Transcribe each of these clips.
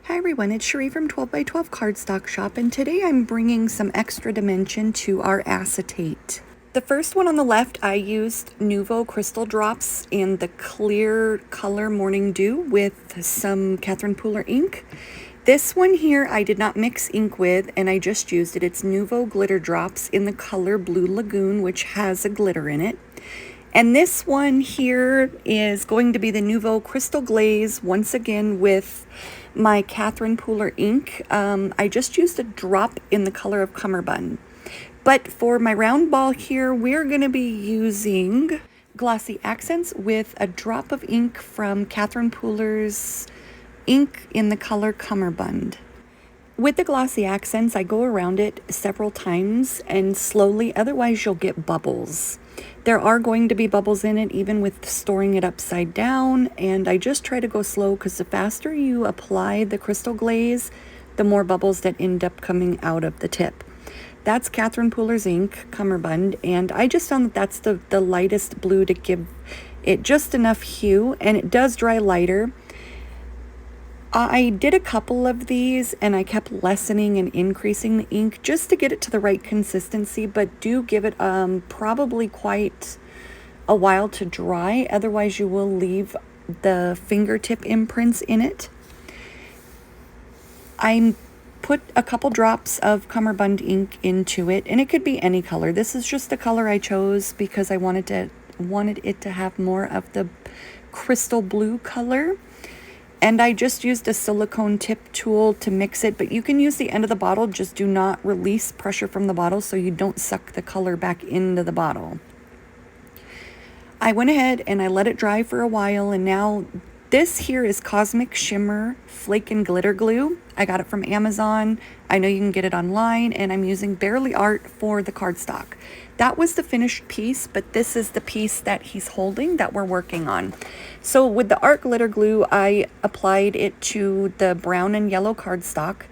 Hi everyone, it's Cheri from 12 by 12 Cardstock Shop, and today I'm bringing some extra dimension to our acetate. The first one on the left, I used Nuvo crystal drops in the clear color Morning Dew with some Catherine Pooler ink. This one here I did not mix ink with, and I just used it. It's Nuvo glitter drops in the color Blue Lagoon, which has a glitter in it. And this one here is going to be the Nuvo Crystal Glaze, once again with my Catherine Pooler ink. I just used a drop in the color of Cummerbund. But for my round ball here, we're going to be using Glossy Accents with a drop of ink from Catherine Pooler's ink in the color Cummerbund. With the Glossy Accents, I go around it several times and slowly, otherwise you'll get bubbles. There are going to be bubbles in it even with storing it upside down, and I just try to go slow because the faster you apply the crystal glaze, the more bubbles that end up coming out of the tip. That's Catherine Pooler's ink, Cummerbund, and I just found that that's the lightest blue to give it just enough hue, and it does dry lighter. I did a couple of these and I kept lessening and increasing the ink just to get it to the right consistency, but do give it probably quite a while to dry, otherwise you will leave the fingertip imprints in it. I put a couple drops of Cummerbund ink into it, and it could be any color. This is just the color I chose because I wanted it to have more of the crystal blue color. And I just used a silicone tip tool to mix it, but you can use the end of the bottle. Just do not release pressure from the bottle so you don't suck the color back into the bottle. I went ahead and I let it dry for a while, and now this here is Cosmic Shimmer Flake and Glitter Glue. I got it from Amazon. I know you can get it online, and I'm using Barely Art for the cardstock. That was the finished piece, but this is the piece that he's holding that we're working on. So with the art glitter glue, I applied it to the brown and yellow cardstock.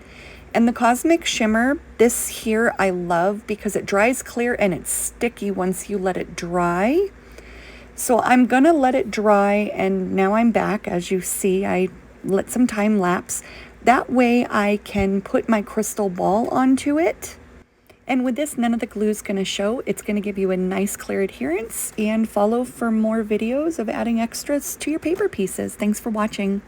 And the Cosmic Shimmer, this here I love because it dries clear and it's sticky once you let it dry. So I'm gonna let it dry, and now I'm back. As you see, I let some time lapse. That way I can put my crystal ball onto it. And with this, none of the glue is going to show. It's going to give you a nice clear adherence, and follow for more videos of adding extras to your paper pieces. Thanks for watching.